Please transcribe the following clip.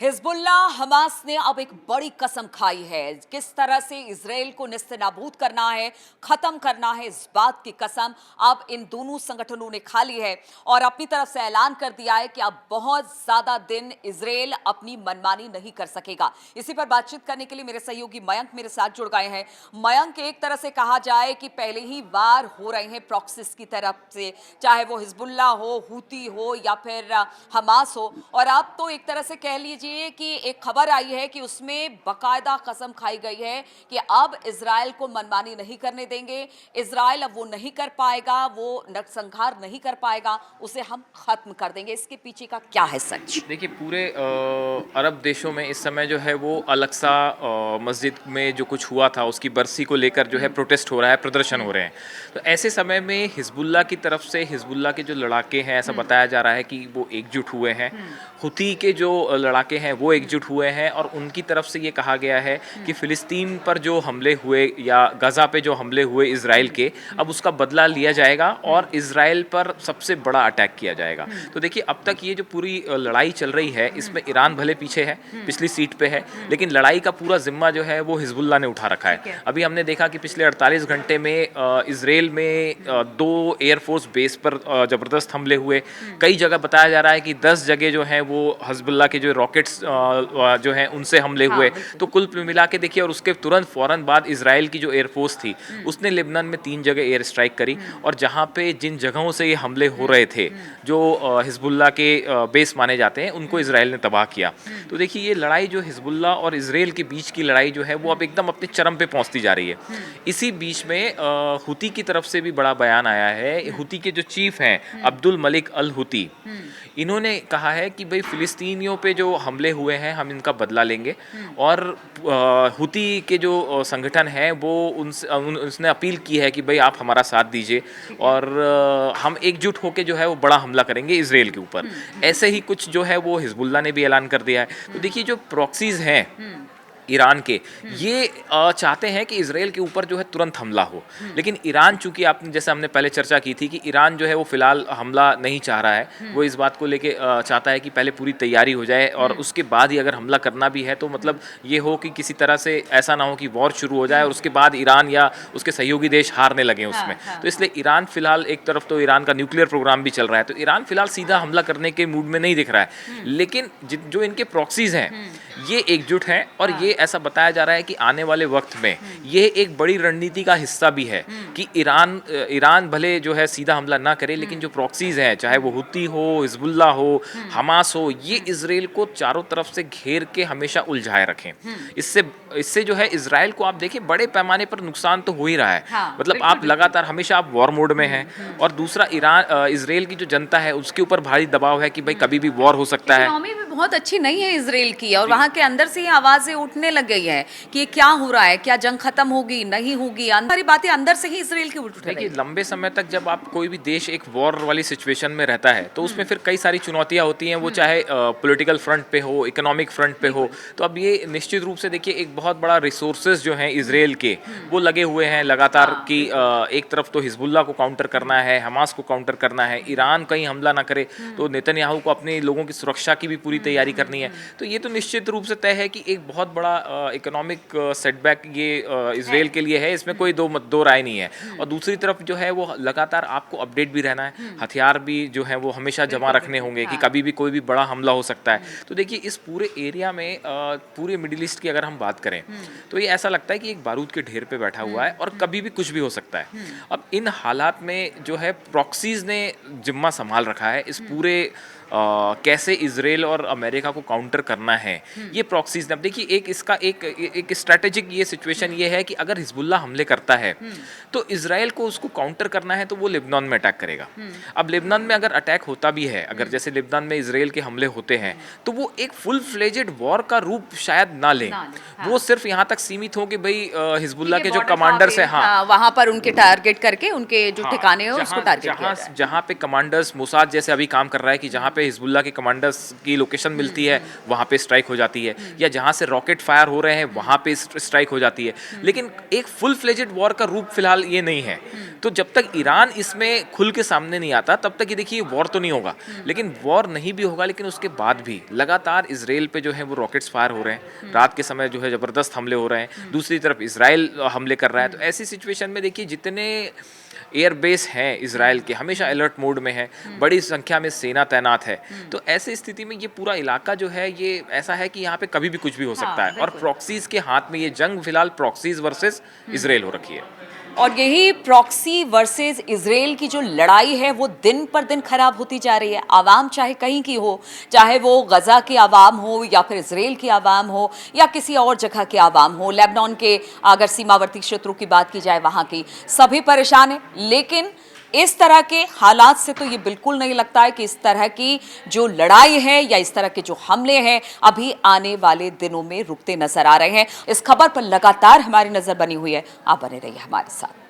Hezbollah Hamas ने अब एक बड़ी कसम खाई है। किस तरह से इजराइल को नेस्तनाबूद करना है, खत्म करना है, इस बात की कसम अब इन दोनों संगठनों ने खा ली है और अपनी तरफ से ऐलान कर दिया है कि अब बहुत ज्यादा दिन इजराइल अपनी मनमानी नहीं कर सकेगा। इसी पर बातचीत करने के लिए मेरे सहयोगी मयंक मेरे साथ जुड़ गए हैं। मयंक, एक तरह से कहा जाए कि पहले ही वार हो रहे हैं प्रॉक्सिस की तरफ से, चाहे वो हिजबुल्ला हो, हूती हो या फिर हमास हो, और अब तो एक तरह से कह लीजिए कि एक खबर आई है कि उसमें बकायदा कसम खाई गई है कि अब इजराइल को मनमानी नहीं करने देंगे। इजराइल अब वो नहीं कर पाएगा, वो नरसंहार नहीं कर पाएगा, उसे हम खत्म कर देंगे। इसके पीछे का क्या है सच? देखिए पूरे अरब देशों में इस समय जो है वो अलक्सा मस्जिद में जो कुछ हुआ था उसकी बरसी को लेकर जो है प्रोटेस्ट हो रहा है, प्रदर्शन हो रहे हैं। तो ऐसे समय में हिजबुल्ला की तरफ से हिजबुल्ला के जो लड़ाके हैं, ऐसा बताया जा रहा है कि वो एकजुट हुए हैं। हुती के जो लड़ाके हैं वो एकजुट हुए हैं और उनकी तरफ से ये कहा गया है कि फ़िलिस्तीन पर जो हमले हुए या गज़ा पे जो हमले हुए इजराइल के, अब उसका बदला लिया जाएगा और इजराइल पर सबसे बड़ा अटैक किया जाएगा। तो देखिए अब तक ये जो पूरी लड़ाई चल रही है इसमें ईरान भले पीछे है, पिछली सीट पे है, लेकिन लड़ाई का पूरा जिम्मा जो है वो हिजबुल्ला ने उठा रखा है। अभी हमने देखा कि पिछले 48 घंटे में इजराइल में 2 एयरफोर्स बेस पर ज़बरदस्त हमले हुए। कई जगह बताया जा रहा है कि 10 जगह जो है वो हिजबुल्ला के जो रॉकेट्स जो हैं उनसे हमले हुए। तो कुल मिला के देखिए, और उसके तुरंत फ़ौरन बाद इजराइल की जो एयरफोर्स थी उसने लेबनान में 3 जगह एयर स्ट्राइक करी और जहाँ पे जिन जगहों से ये हमले हो रहे थे जो हिजबुल्ला के बेस माने जाते हैं, उनको इजराइल ने तबाह किया। तो देखिए ये लड़ाई जो हिजबुल्ला और इजराइल के बीच की लड़ाई जो है वो अब एकदम अपने चरम पे पहुंचती जा रही है। इसी बीच में हुती की तरफ से भी बड़ा बयान आया है। हुती के जो चीफ हैं अब्दुल मलिक अल हुती, इन्होंने कहा है कि भाई फिलिस्तीनियों पे जो हमले हुए हैं हम इनका बदला लेंगे और हुती के जो संगठन है वो उसने अपील की है कि भाई आप हमारा साथ दीजिए और हम एकजुट होकर जो है वो बड़ा हमला करेंगे इजराइल के ऊपर। ऐसे ही कुछ जो है वो हिजबुल्ला ने भी ऐलान कर दिया है। तो देखिए जो प्रॉक्सीज हैं ईरान के, ये चाहते हैं कि इजराइल के ऊपर जो है तुरंत हमला हो, लेकिन ईरान, चूंकि आपने जैसे हमने पहले चर्चा की थी कि ईरान जो है वो फिलहाल हमला नहीं चाह रहा है, वो इस बात को लेके चाहता है कि पहले पूरी तैयारी हो जाए और उसके बाद ही अगर हमला करना भी है तो मतलब ये हो कि किसी तरह से ऐसा ना हो कि वॉर शुरू हो जाए और उसके बाद ईरान या उसके सहयोगी देश हारने लगे उसमें। तो इसलिए ईरान फिलहाल, एक तरफ तो ईरान का न्यूक्लियर प्रोग्राम भी चल रहा है, तो ईरान फिलहाल सीधा हमला करने के मूड में नहीं दिख रहा है, लेकिन जो इनके प्रॉक्सीज हैं ये एकजुट हैं और ये ऐसा बताया जा रहा है कि आने वाले वक्त में ये एक बड़ी रणनीति का हिस्सा भी है कि ईरान भले जो है सीधा हमला ना करे, लेकिन जो प्रॉक्सीज हैं, चाहे वो हुती हो, हिजबुल्ला हो, हमास हो, ये इजराइल को चारों तरफ से घेर के हमेशा उलझाए रखें। इससे इससे जो है इजराइल को आप देखिए बड़े पैमाने पर नुकसान तो हो ही रहा है। मतलब आप लगातार हमेशा आप वॉर मोड में हैं और दूसरा इजराइल की जो जनता है उसके ऊपर भारी दबाव है कि भाई कभी भी वॉर हो सकता है। इकोनॉमी भी बहुत अच्छी नहीं है इजराइल की और वहां के अंदर से ही आवाजें उठने लग गई है कि ये क्या हो रहा है, क्या जंग खत्म होगी, नहीं होगी, सारी बातें अंदर से ही इजराइल की उठ रही देखिए है। लंबे समय तक जब आप कोई भी देश एक वॉर वाली सिचुएशन में रहता है तो उसमें फिर कई सारी चुनौतियां होती हैं, वो चाहे पॉलिटिकल फ्रंट पे हो, इकोनॉमिक फ्रंट पे हो। तो अब ये निश्चित रूप से देखिए एक बहुत बड़ा रिसोर्सेज जो हैं इजराइल के वो लगे हुए हैं लगातार कि एक तरफ तो हिजबुल्ला को काउंटर करना है, हमास को काउंटर करना है, ईरान कहीं हमला ना करे तो नेतन्याहू को अपने लोगों की सुरक्षा की भी पूरी तैयारी करनी है। तो ये तो निश्चित रूप से तय है कि एक बहुत बड़ा इकोनॉमिक सेटबैक ये इजराइल के लिए है, इसमें कोई दो राय नहीं है। और दूसरी तरफ जो है वो लगातार आपको अपडेट भी रहना है, हथियार भी जो है वो हमेशा जमा रखने होंगे कि कभी भी कोई भी बड़ा हमला हो सकता है। तो देखिए इस पूरे एरिया में पूरे मिडिल ईस्ट की अगर हम बात करें तो ये ऐसा लगता है कि एक बारूद के ढेर पे बैठा हुआ है और कभी भी कुछ भी हो सकता है। अब इन हालात में जो है प्रॉक्सीज ने जिम्मा संभाल रखा है इस पूरे कैसे इजराइल और अमेरिका को काउंटर करना है, ये प्रॉक्सीज ने। अब देखिए एक इसका एक स्ट्रैटेजिक ये सिचुएशन ये है कि अगर हिजबुल्ला हमले करता है तो इजराइल को उसको काउंटर करना है तो वो लेबनान में अटैक करेगा। अब लेबनान में अगर अटैक होता भी है, अगर जैसे लेबनान में इजराइल के हमले होते हैं तो वो एक फुल फ्लेजेड वॉर का रूप शायद ना लें। वो सिर्फ यहाँ तक सीमित हो कि भाई हिजबुल्ला के जो कमांडर्स हैं, वहां पर उनके टारगेट करके उनके जो ठिकाने हैं उसको टारगेट किया जाए। जहाँ पे कमांडर्स मोसाद जैसे अभी काम कर रहा है कि जहाँ पे हिजबुल्लाह के कमांडर्स की लोकेशन मिलती है वहाँ पे स्ट्राइक हो जाती है, या जहाँ से रॉकेट फायर हो रहे हैं वहाँ पे स्ट्राइक हो जाती है। लेकिन एक फुल फ्लेजेड वॉर का रूप फिलहाल ये नहीं है। तो जब तक ईरान इसमें खुल के सामने नहीं आता तब तक ये देखिए वॉर तो नहीं होगा। लेकिन वॉर नहीं भी होगा, लेकिन उसके बाद भी लगातार इसराइल पे जो है वो रॉकेट्स फायर हो रहे हैं, रात के समय जो है ज़बरदस्त हमले हो रहे हैं, दूसरी तरफ इसराइल हमले कर रहा है। तो ऐसी सिचुएशन में देखिए जितने एयरबेस हैं इसराइल के हमेशा अलर्ट मोड में है, बड़ी संख्या में सेना तैनात है। तो ऐसी स्थिति में ये पूरा इलाका जो है ये ऐसा है कि यहाँ पे कभी भी कुछ भी हो सकता है। और प्रॉक्सीज के हाथ में ये जंग फिलहाल प्रॉक्सीज वर्सेस इसराइल हो रखी है। और यही प्रॉक्सी वर्सेस इजराइल की जो लड़ाई है वो दिन पर दिन खराब होती जा रही है। आवाम चाहे कहीं की हो, चाहे वो गजा की आवाम हो या फिर इजराइल की आवाम हो या किसी और जगह के आवाम हो, लेबनान के अगर सीमावर्ती क्षेत्रों की बात की जाए वहाँ की, सभी परेशान हैं। लेकिन इस तरह के हालात से तो ये बिल्कुल नहीं लगता है कि इस तरह की जो लड़ाई है या इस तरह के जो हमले हैं अभी आने वाले दिनों में रुकते नजर आ रहे हैं। इस खबर पर लगातार हमारी नजर बनी हुई है। आप बने रहिए हमारे साथ।